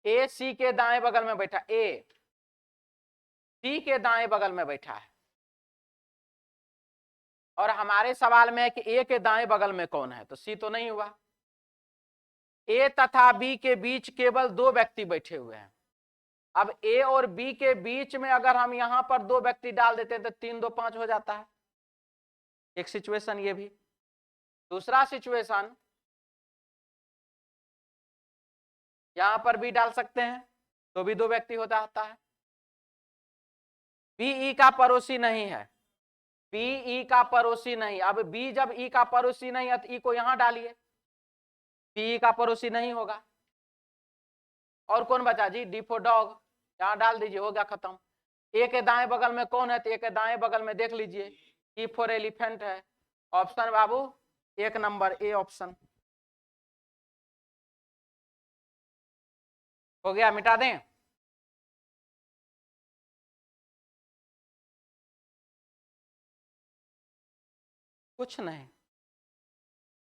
ए सी के दाएं बगल में बैठा, ए सी के दाएं बगल में बैठा है, और हमारे सवाल में है कि ए के दाएं बगल में कौन है, तो सी तो नहीं हुआ। ए तथा बी के बीच केवल 2 व्यक्ति बैठे हुए हैं। अब ए और बी के बीच में अगर हम यहां पर 2 व्यक्ति डाल देते हैं तो 3 2 5 हो जाता है, एक सिचुएशन ये भी। दूसरा सिचुएशन यहां पर भी डाल सकते हैं तो भी 2 व्यक्ति हो जाता है। बी ई का पड़ोसी नहीं है, बी ई का पड़ोसी नहीं। अब बी जब ई का पड़ोसी नहीं है तो ई को यहां डालिए, बी ई का पड़ोसी नहीं होगा। और कौन बचा जी? डी फॉर डॉग, यहां डाल दीजिए, हो गया खत्म। ए के दाएं बगल में कौन है? तो ए के दाएं बगल में देख लीजिए, ई फॉर एलिफेंट है। Option Babu 1 number A option. हो गया, मिटा दें? कुछ नहीं,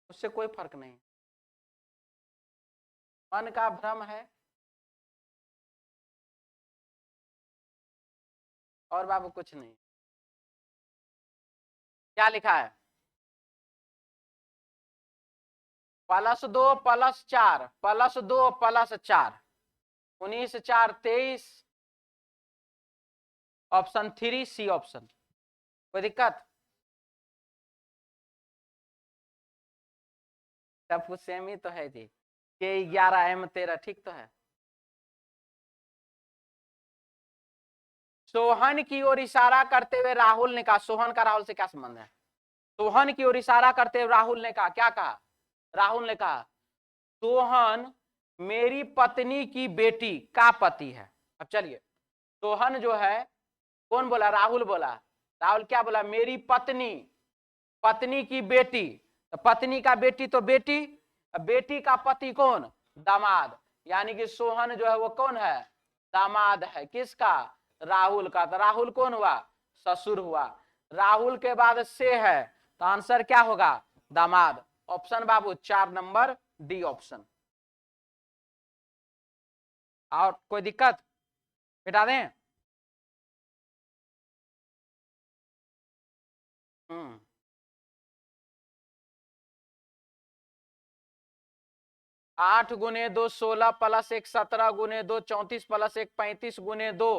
उससे कोई फर्क नहीं, मन का भ्रम है। और बाबू कुछ नहीं। क्या लिखा है? +2 +4 +2 +4 19 4 23, ऑप्शन 3 सी ऑप्शन। कोई दिक्कत? सब कुछ सेम ही तो है जी, K11 M13 ठीक तो है। सोहन की ओर इशारा करते हुए राहुल ने कहा, सोहन का राहुल से क्या संबंध है? सोहन की ओर इशारा करते हुए राहुल ने कहा, क्या कहा? राहुल ने कहा सोहन मेरी पत्नी की बेटी का पति है। अब चलिए, सोहन जो है, कौन बोला? राहुल बोला। राहुल क्या बोला? मेरी पत्नी, पत्नी की बेटी। तो पत्नी का बेटी तो बेटी, बेटी का पति कौन? दामाद। यानी कि सोहन जो है वो कौन है, दामाद है, किसका, राहुल का। तो राहुल कौन हुआ, ससुर हुआ। राहुल के बाद से है, तो आंसर क्या होगा, दामाद। ऑप्शन बाबू 4 नंबर डी ऑप्शन। और कोई दिक्कत, मिटा दें। 8 गुने 2 16 प्लस 1 17 गुने 2 34 प्लस 1 35 गुने 2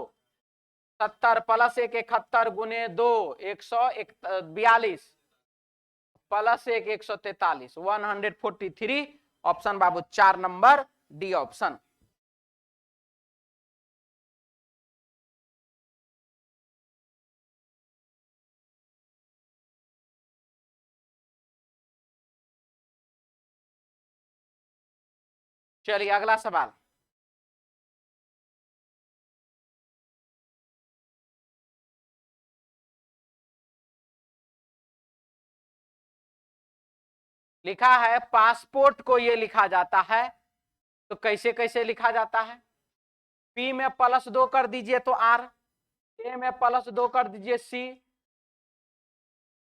70 प्लस 1 71 गुने 2 142 प्लस 1 143 143। ऑप्शन बाबू 4 नंबर डी ऑप्शन। चलिए अगला सवाल। लिखा है पासपोर्ट को ये लिखा जाता है, तो कैसे कैसे लिखा जाता है। पी में +2 कर दीजिए तो आर, ए में +2 कर दीजिए सी,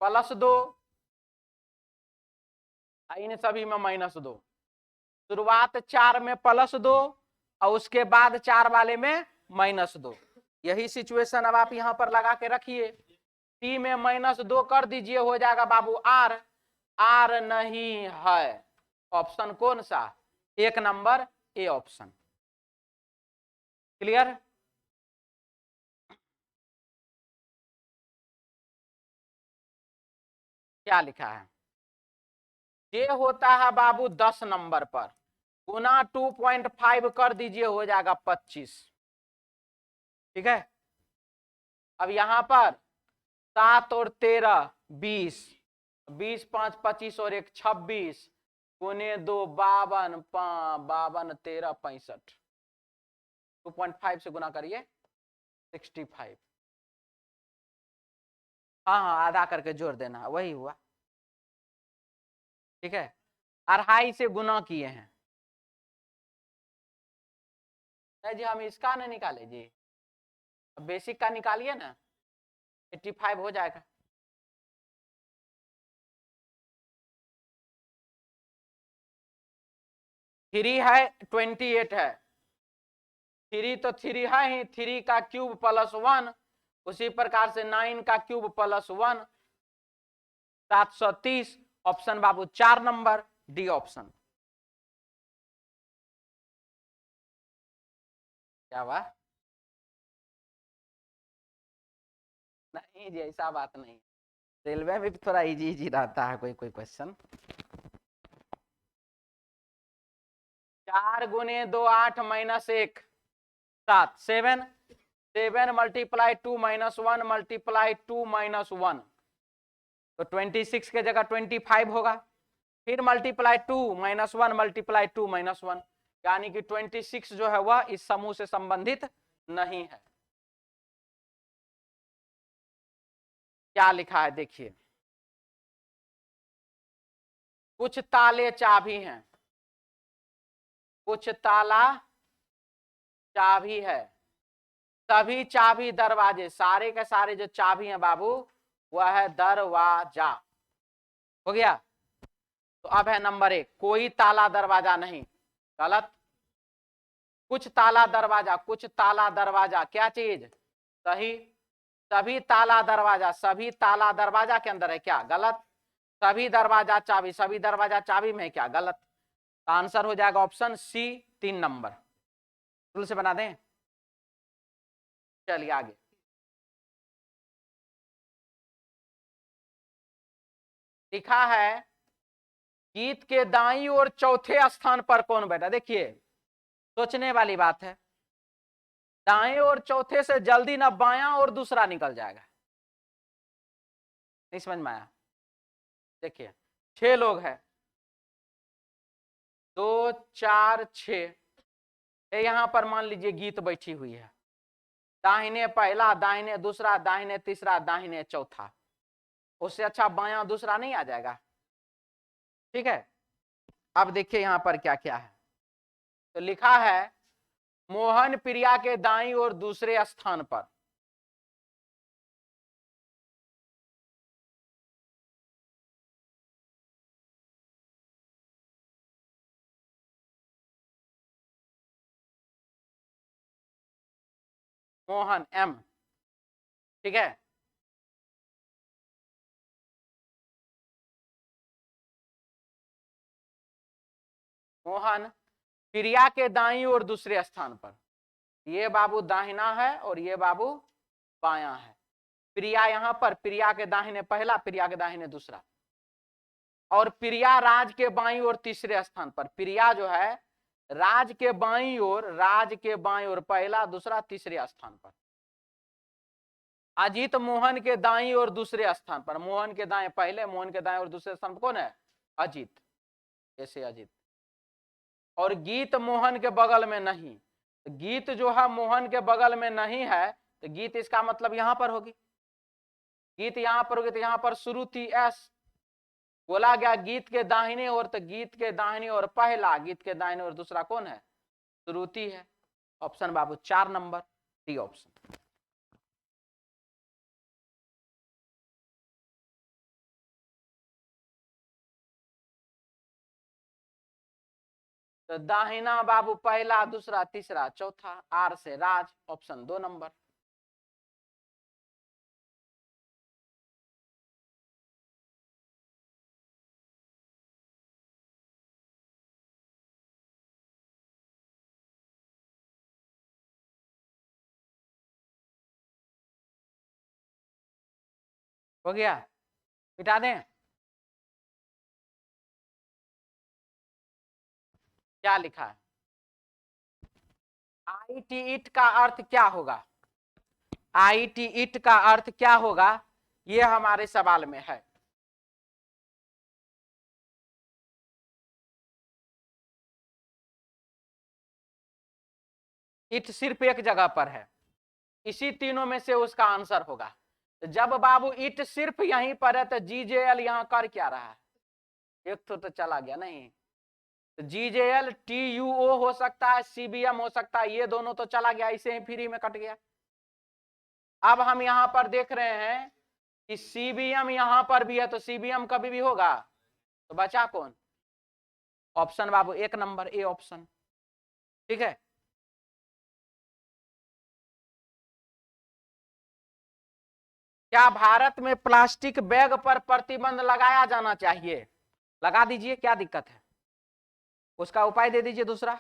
+2, इन सभी में -2। शुरुआत 4 में +2 और उसके बाद 4 वाले में -2। यही सिचुएशन अब आप यहां पर लगा के रखिए। टी में -2 कर दीजिए, हो जाएगा बाबू आर, आर नहीं है। ऑप्शन कौन सा, 1 नंबर ए ऑप्शन। क्लियर। क्या लिखा है, ये होता है बाबू 10 नंबर पर, गुना 2.5 कर दीजिए, हो जाएगा 25। ठीक है। अब यहां पर 7 और 13 20, 20 5 25 और 1 26 गुने 2 52 52 13 65, 2.5 से गुना करिए 65। हाँ हाँ आधा करके जोड़ देना, वही हुआ। ठीक है, 2.5 से गुना किए हैं। नहीं जी हम इसका नहीं निकाले जी, बेसिक का निकालिए ना, 85 हो जाएगा। थ्री है 28 है, 3 तो 3 है ही, 3 का क्यूब +1, उसी प्रकार से 9 का क्यूब +1 730। ऑप्शन बाबू 4 नंबर डी ऑप्शन। क्या हुआ, नहीं जी ऐसा बात नहीं, रेलवे में भी थोड़ा इजी इजी रहता है कोई कोई क्वेश्चन। 4 गुने 2 8 -1 7 7 7 मल्टीप्लाई 2 -1 मल्टीप्लाई 2 -1, तो 26 के जगह 25 होगा। फिर मल्टीप्लाई 2 -1 मल्टीप्लाई 2 -1, यानी कि 26 जो है वह इस समूह से संबंधित नहीं है। क्या लिखा है देखिए, कुछ ताले चाबी हैं, कुछ ताला चाबी है, सभी चाबी दरवाजे, सारे के सारे जो चाबी हैं बाबू वह है दरवाजा। हो गया। तो अब है नंबर 1, कोई ताला दरवाजा नहीं, गलत। कुछ ताला दरवाजा, कुछ ताला दरवाजा क्या चीज, सही। सभी ताला दरवाजा, सभी ताला दरवाजा के अंदर है क्या, गलत। सभी दरवाजा चाबी, सभी दरवाजा चाबी में है क्या, गलत। आंसर हो जाएगा ऑप्शन सी 3 नंबर। रूल से बना दें। चलिए आगे। लिखा है गीत के दाईं और चौथे स्थान पर कौन बैठा, देखिए सोचने वाली बात है। दाएं और चौथे से जल्दी ना बायां और दूसरा निकल जाएगा, नहीं समझ में आया। देखिए 6 लोग हैं, 2 4 6, यहां पर मान लीजिए गीत बैठी हुई है, दाहिने पहला, दाहिने दूसरा, दाहिने तीसरा, दाहिने चौथा, उससे अच्छा बायां दूसरा नहीं आ जाएगा। ठीक है। अब देखिए यहां पर क्या क्या है, तो लिखा है मोहन प्रिया के दाईं ओर दूसरे स्थान पर। मोहन एम, ठीक है। मोहन प्रिया के दाईं ओर दूसरे स्थान पर। ये बाबू दाहिना है और ये बाबू बायां है। प्रिया यहां पर, प्रिया के दाहिने पहला, प्रिया के दाहिने दूसरा, और प्रिया राज के बाईं ओर तीसरे स्थान पर। प्रिया जो है राज के बाईं ओर, राज के बाईं ओर पहला, दूसरा, तीसरे स्थान पर। अजीत मोहन के दाईं ओर दूसरे स्थान पर। मोहन के दाएं पहले, मोहन के दाएं ओर दूसरे स्थान पर कौन है? अजीत, ऐसे अजीत। और गीत मोहन के बगल में नहीं। गीत जो है मोहन के बगल में नहीं है, तो गीत इसका मतलब यहां पर होगी। गीत यहां पर होगी तो यहां पर शुरू थी एस, बोला गया गीत के दाहिने ओर, तो गीत के दाहिने ओर पहला, गीत के दाहिने ओर दूसरा कौन है? श्रुति है। ऑप्शन बाबू 4 नंबर डी ऑप्शन। तो दाहिना बाबू पहला, दूसरा, तीसरा, चौथा, आर से राज, ऑप्शन 2 नंबर। हो गया, मिटा दें? क्या लिखा है? आईटी इट का अर्थ क्या होगा? आईटी इट का अर्थ क्या होगा, ये हमारे सवाल में है। इट सिर्फ एक जगह पर है, इसी तीनों में से उसका आंसर होगा। जब बाबू इट सिर्फ यहीं पर है तो जीजेएल यहां कर क्या रहा है? एक तो चला गया नहीं। तो जीजेएल टीयूओ हो सकता है, सीबीएम हो सकता है, ये दोनों तो चला गया, इसे ही फ्री में कट गया। अब हम यहां पर देख रहे हैं कि सीबीएम यहां पर भी है, तो सीबीएम कभी भी होगा, तो बचा कौन? Option Babu 1 number A option, ठीक है। क्या भारत में प्लास्टिक बैग पर प्रतिबंध लगाया जाना चाहिए? लगा दीजिए, क्या दिक्कत है? उसका उपाय दे दीजिए दूसरा।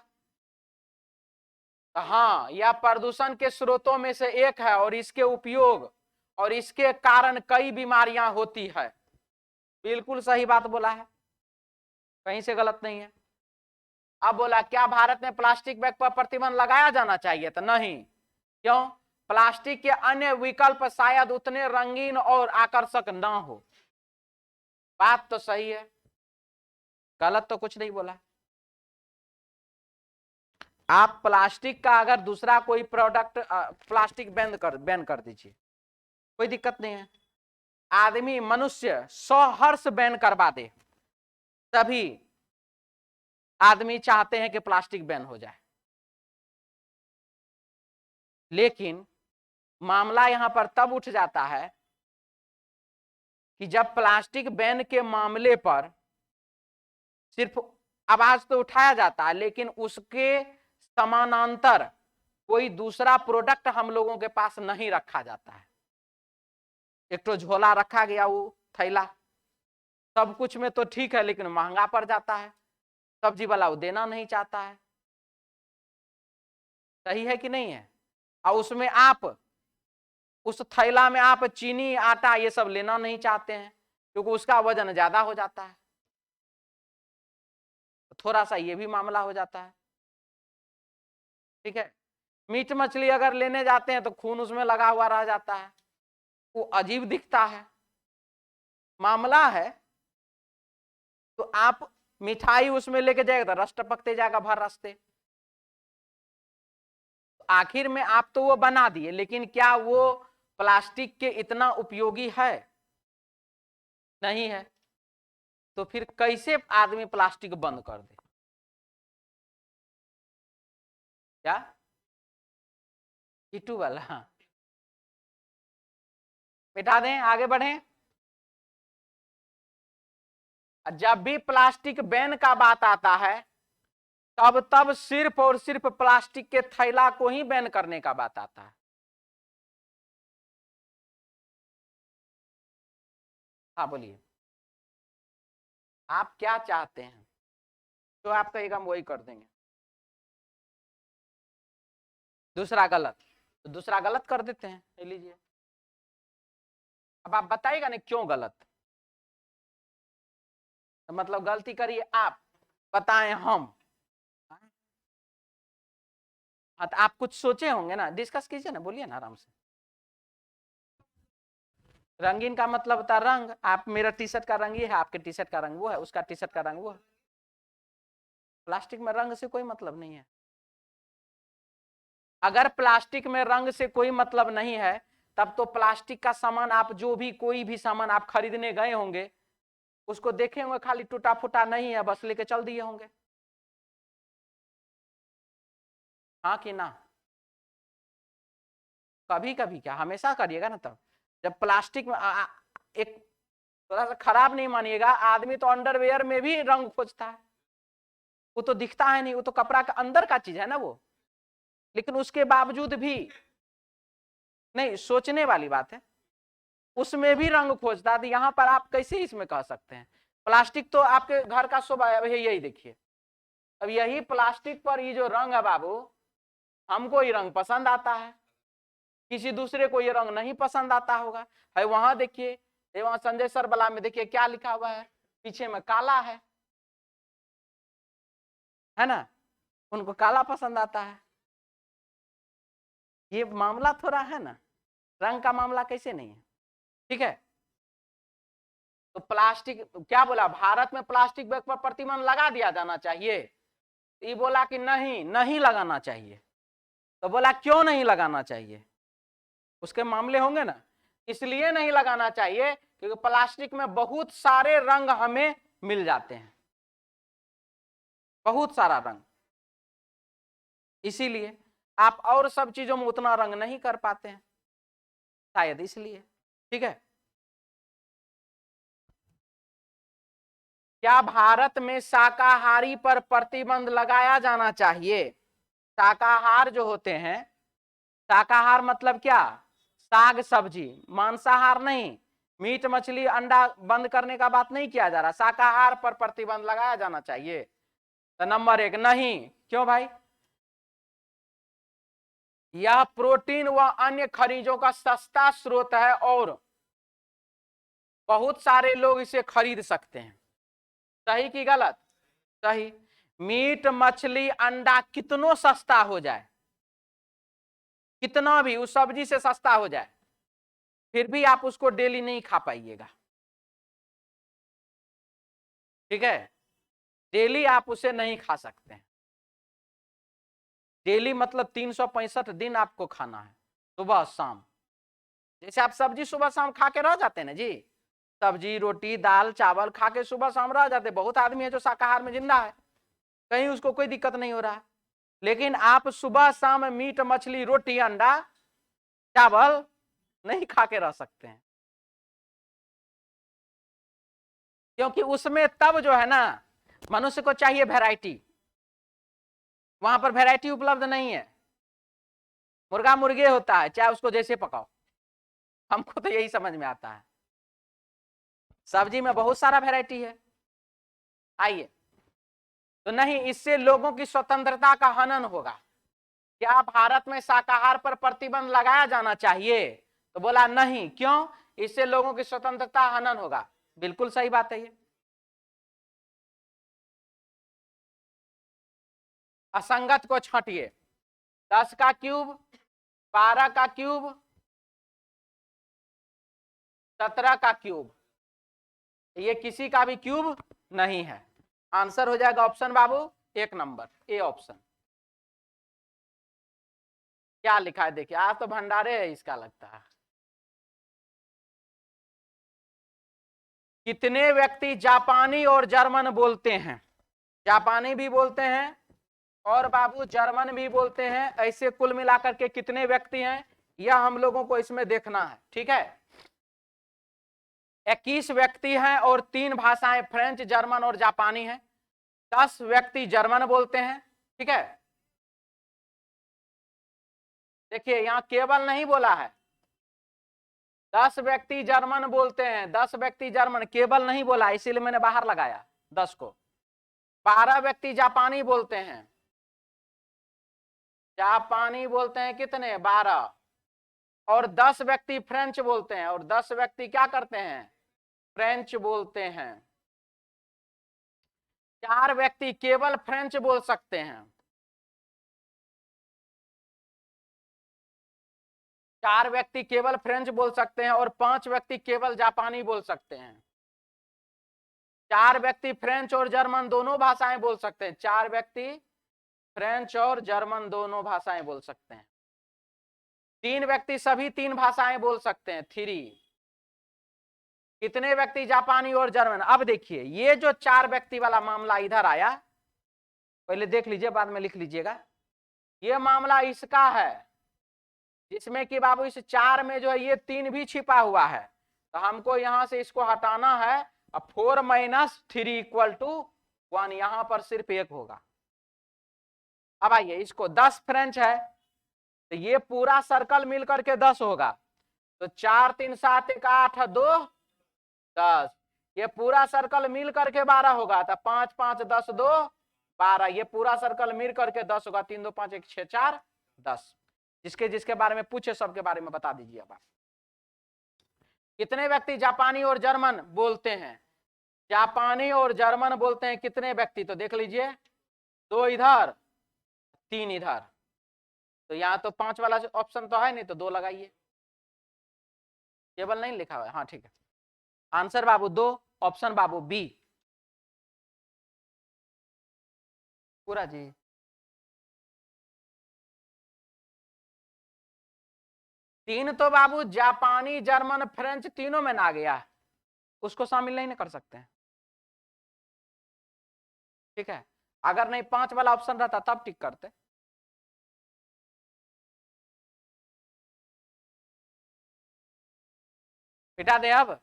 हाँ, यह प्रदूषण के स्रोतों में से एक है और इसके उपयोग और इसके कारण कई बीमारियां होती है। बिल्कुल सही बात बोला है, कहीं से गलत नहीं है। अब बोला क्या भारत में प्लास्टिक बैग पर प्रतिबंध लगाया जाना चाहिए? तो नहीं। क्यों? प्लास्टिक के अन्य विकल्प शायद उतने रंगीन और आकर्षक ना हो। बात तो सही है, गलत तो कुछ नहीं बोला। आप प्लास्टिक का अगर दूसरा कोई प्रोडक्ट, प्लास्टिक बैन कर दीजिए, कोई दिक्कत नहीं है। आदमी, मनुष्य 100 हर्ष बैन करवा दे, तभी आदमी चाहते हैं कि प्लास्टिक बैन हो जाए। लेकिन मामला यहां पर तब उठ जाता है कि जब प्लास्टिक बैन के मामले पर सिर्फ आवाज तो उठाया जाता है, लेकिन उसके समानांतर कोई दूसरा प्रोडक्ट हम लोगों के पास नहीं रखा जाता है। एक तो झोला रखा गया, वो थैला, सब कुछ में तो ठीक है, लेकिन महंगा पड़ जाता है। सब्जी वाला वो देना नहीं चाहता है, सही है कि नहीं है? और उसमें आप, उस थैला में आप चीनी, आटा ये सब लेना नहीं चाहते हैं, क्योंकि उसका वजन ज्यादा हो जाता है। थोड़ा सा ये भी मामला हो जाता है, ठीक है। मीट मछली अगर लेने जाते हैं तो खून उसमें लगा हुआ रह जाता है, वो अजीब दिखता है, मामला है। तो आप मिठाई उसमें लेके जाएगा तो रस टपकते जाएगा भर रास्ते। आखिर में आप तो वो बना दिए, लेकिन क्या वो प्लास्टिक के इतना उपयोगी है? नहीं है। तो फिर कैसे आदमी प्लास्टिक बंद कर दे? क्या कीटू वाला? हाँ, मिटा दें, आगे बढ़ें। जब भी प्लास्टिक बैन का बात आता है तब सिर्फ और सिर्फ प्लास्टिक के थैला को ही बैन करने का बात आता है। हाँ बोलिए, आप क्या चाहते हैं? तो आप कहेगा हम वही कर देंगे। दूसरा गलत, तो दूसरा गलत कर देते हैं, ले लीजिए। अब आप बताइएगा नहीं क्यों गलत, तो मतलब गलती करिए आप, बताएं हम। हाँ तो आप कुछ सोचे होंगे ना, डिस्कस कीजिए ना, बोलिए ना आराम से। रंगीन का मतलब होता है रंग। आप, मेरा टी शर्ट का रंग ये है, आपके टी शर्ट का रंग वो है, उसका टी शर्ट का रंग वो है। प्लास्टिक में रंग से कोई मतलब नहीं है। अगर प्लास्टिक में रंग से कोई मतलब नहीं है तब तो प्लास्टिक का सामान आप जो भी कोई भी सामान आप खरीदने गए होंगे उसको देखे होंगे खाली टूटा फूटा नहीं है, बस लेके चल दिए होंगे। हाँ कि ना? कभी कभी क्या, हमेशा करिएगा ना। तब जब प्लास्टिक में एक थोड़ा सा खराब नहीं मानिएगा, आदमी तो अंडरवेयर में भी रंग खोजता है। वो तो दिखता है नहीं, वो तो कपड़ा के अंदर का चीज है ना वो, लेकिन उसके बावजूद भी नहीं, सोचने वाली बात है, उसमें भी रंग खोजता है। तो यहाँ पर आप कैसे इसमें कह सकते हैं? प्लास्टिक तो आपके घर का शोभा है, यही देखिए। अब यही प्लास्टिक पर ये जो रंग है बाबू, हमको ये रंग पसंद आता है, किसी दूसरे को ये रंग नहीं पसंद आता होगा। है वहां देखिए, वहां संजय सर बला में देखिए क्या लिखा हुआ है, पीछे में काला है ना, उनको काला पसंद आता है। ये मामला थोड़ा है ना, रंग का मामला कैसे नहीं है? ठीक है। तो प्लास्टिक क्या बोला, भारत में प्लास्टिक बैग पर प्रतिबंध लगा दिया जाना चाहिए। ये बोला कि नहीं, नहीं लगाना चाहिए। तो बोला क्यों नहीं लगाना चाहिए? उसके मामले होंगे ना। इसलिए नहीं लगाना चाहिए क्योंकि प्लास्टिक में बहुत सारे रंग हमें मिल जाते हैं, बहुत सारा रंग, इसीलिए आप और सब चीजों में उतना रंग नहीं कर पाते हैं, शायद इसलिए। ठीक है। क्या भारत में शाकाहारी पर प्रतिबंध लगाया जाना चाहिए? शाकाहार जो होते हैं, शाकाहार मतलब क्या, साग सब्जी, मांसाहार नहीं। मीट मछली अंडा बंद करने का बात नहीं किया जा रहा, शाकाहार पर प्रतिबंध लगाया जाना चाहिए। तो नंबर 1 नहीं। क्यों भाई? यह प्रोटीन व अन्य खनिजों का सस्ता स्रोत है और बहुत सारे लोग इसे खरीद सकते हैं। सही कि गलत? सही। मीट मछली अंडा कितनो सस्ता हो जाए, कितना भी उस सब्जी से सस्ता हो जाए, फिर भी आप उसको डेली नहीं खा पाइएगा। ठीक है, डेली आप उसे नहीं खा सकते हैं। डेली मतलब 365 दिन आपको खाना है, सुबह शाम। जैसे आप सब्जी सुबह शाम खा के रह जाते हैं ना जी, सब्जी रोटी दाल चावल खा के सुबह शाम रह जाते। बहुत आदमी है जो शाकाहार में जिंदा है, कहीं उसको कोई दिक्कत नहीं हो रहा है, लेकिन आप सुबह शाम मीट मछली रोटी अंडा चावल नहीं खा के रह सकते हैं, क्योंकि उसमें तब जो है ना, मनुष्य को चाहिए वैरायटी, वहां पर वैरायटी उपलब्ध नहीं है। मुर्गा मुर्गे होता है, चाहे उसको जैसे पकाओ, हमको तो यही समझ में आता है। सब्जी में बहुत सारा वैरायटी है। आइए, तो नहीं, इससे लोगों की स्वतंत्रता का हनन होगा। क्या भारत में शाकाहार पर प्रतिबंध लगाया जाना चाहिए? तो बोला नहीं। क्यों? इससे लोगों की स्वतंत्रता हनन होगा। बिल्कुल सही बात है ये। असंगत को छांटिए। 10 का क्यूब, 12 का क्यूब, 17 का क्यूब, ये किसी का भी क्यूब नहीं है। आंसर हो जाएगा option Babu 1 number, A option. क्या लिखा है देखिए, आज तो भंडारे है इसका लगता है। कितने व्यक्ति जापानी और जर्मन बोलते हैं? जापानी भी बोलते हैं और बाबू जर्मन भी बोलते हैं। ऐसे कुल मिलाकर के कितने व्यक्ति हैं यह हम लोगों को इसमें देखना है। ठीक है, 21 व्यक्ति हैं और 3 भाषाएं फ्रेंच, जर्मन और जापानी हैं। 10 व्यक्ति जर्मन बोलते हैं। ठीक है, देखिए यहां केवल नहीं बोला है, 10 व्यक्ति जर्मन बोलते हैं, 10 व्यक्ति जर्मन, केवल नहीं बोला, इसीलिए मैंने बाहर लगाया 10 को। 12 व्यक्ति जापानी बोलते हैं, जापानी बोलते हैं कितने, 12। और 10 व्यक्ति फ्रेंच बोलते हैं, और 10 व्यक्ति क्या करते हैं, फ्रेंच बोलते हैं। 4 व्यक्ति केवल फ्रेंच बोल सकते हैं, 4 व्यक्ति केवल फ्रेंच बोल सकते हैं, और 5 व्यक्ति केवल जापानी बोल सकते हैं। 4 व्यक्ति फ्रेंच और जर्मन दोनों भाषाएं बोल सकते हैं, 4 व्यक्ति फ्रेंच और जर्मन दोनों भाषाएं बोल सकते हैं। 3 व्यक्ति सभी 3 भाषाएं बोल सकते हैं, 3। कितने व्यक्ति जापानी और जर्मन। अब देखिए ये जो 4 व्यक्ति वाला मामला इधर आया, पहले देख लीजिए बाद में लिख लीजिएगा। ये मामला इसका है जिसमें कि बाबू इस 4 में जो है ये 3 भी छिपा हुआ है, तो हमको यहां से इसको हटाना है। अब 4 - 3 = 1, यहां पर सिर्फ 1 होगा। अब आइए इसको 10 फ्रेंच है तो ये पूरा सर्कल मिलकर के 10 होगा, तो 4 3 7 1 8 2 10, ये पूरा सर्कल मिल करके 12 होगा, तो 5 5 10 2 12, ये पूरा सर्कल मिल करके 10 होगा। 3 2 5 1 6 4 10। जिसके जिसके बारे में पूछे सबके बारे में बता दीजिए। अब कितने व्यक्ति जापानी और जर्मन बोलते हैं, जापानी और जर्मन बोलते हैं कितने व्यक्ति, तो देख लीजिए 2 इधर 3 इधर, तो यहाँ तो 5 वाला ऑप्शन तो है नहीं, तो 2 लगाइए, केवल नहीं लिखा हुआ है। हाँ ठीक है, आंसर बाबू 2, ऑप्शन बाबू बी पूरा जी। तीन तो बाबू जापानी जर्मन फ्रेंच तीनों में ना गया, उसको शामिल नहीं कर सकते हैं। ठीक है, अगर नहीं 5 वाला ऑप्शन रहता तब टिक करते। मिटा दे अब,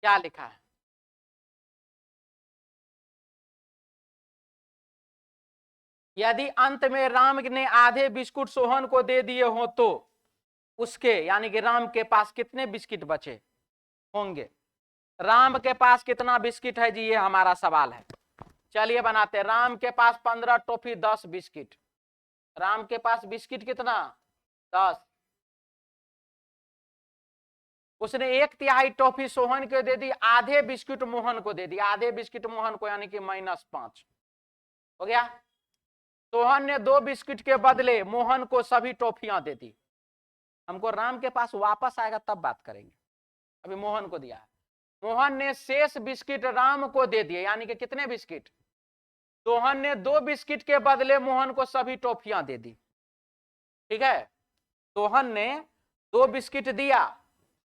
क्या लिखा है, यदि अंत में राम ने आधे बिस्कुट सोहन को दे दिए हो तो उसके यानी कि राम के पास कितने बिस्किट बचे होंगे। राम के पास कितना बिस्किट है जी, ये हमारा सवाल है। चलिए बनाते हैं। राम के पास 15 टॉफी 10 बिस्किट, राम के पास बिस्किट कितना 10, उसने 1/3 टॉफी सोहन को दे दी, आधे बिस्किट मोहन को दे दी, आधे बिस्किट मोहन को यानी कि -5 हो गया। सोहन ने 2 बिस्किट के बदले मोहन को सभी टॉफियां दे दी। हमको राम के पास वापस आएगा तब बात करेंगे, अभी मोहन को दिया है। मोहन ने शेष बिस्किट राम को दे दिए, यानी कि कितने बिस्किट, सोहन ने 2 बिस्किट के बदले मोहन को सभी टॉफियां दे दी। ठीक है, सोहन ने 2 बिस्किट दिया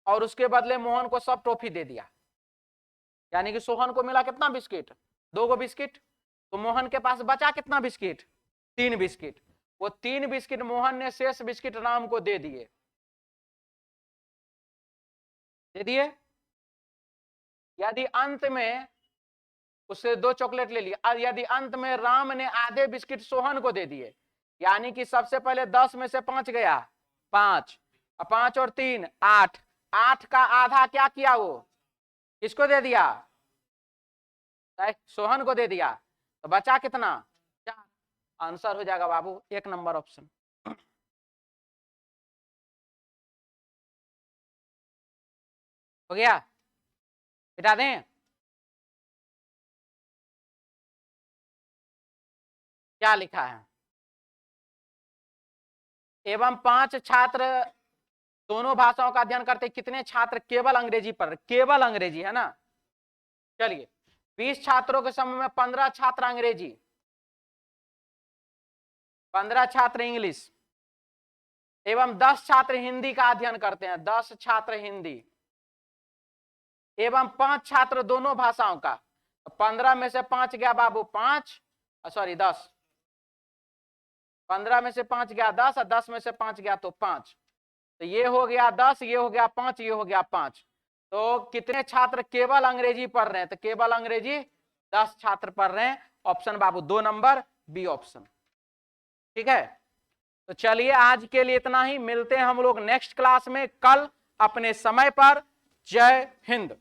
और उसके बदले मोहन को सब टॉफी दे दिया, यानी कि सोहन को मिला कितना बिस्किट, 2 बिस्किट। तो मोहन के पास बचा कितना बिस्किट, 3 बिस्किट। वो 3 बिस्किट मोहन ने शेष बिस्किट राम को दे दिए, यदि अंत में उससे 2 चॉकलेट ले लिया, यदि अंत में राम ने आधे बिस्किट सोहन को दे दिए, यानी कि सबसे पहले 10 में से 5 गया 5, 5 और 3 8, 8 का आधा क्या किया, वो किसको दे दिया, सोहन को दे दिया, तो बचा कितना 4। आंसर हो जाएगा बाबू 1 नंबर ऑप्शन। हो गया, मिटा दें, क्या लिखा है, एवं 5 छात्र दोनों भाषाओं का अध्ययन करते, कितने छात्र केवल अंग्रेजी पढ़, केवल अंग्रेजी है ना। चलिए 20 छात्रों के समय में 15 छात्र अंग्रेजी, 15 छात्र इंग्लिश एवं 10 छात्र हिंदी का अध्ययन करते हैं, 10 छात्र हिंदी एवं 5 छात्र दोनों भाषाओं का। 15 में से 5 गया बाबू 5, सॉरी 10, 15 में से 5 गया 10 और 10 में से 5 गया तो 5, तो ये हो गया 10, ये हो गया 5, ये हो गया 5। तो कितने छात्र केवल अंग्रेजी पढ़ रहे हैं? तो केवल अंग्रेजी 10 छात्र पढ़ रहे हैं। ऑप्शन बाबू 2 नंबर बी ऑप्शन। ठीक है, तो चलिए आज के लिए इतना ही, मिलते हैं हम लोग नेक्स्ट क्लास में कल अपने समय पर। जय हिंद।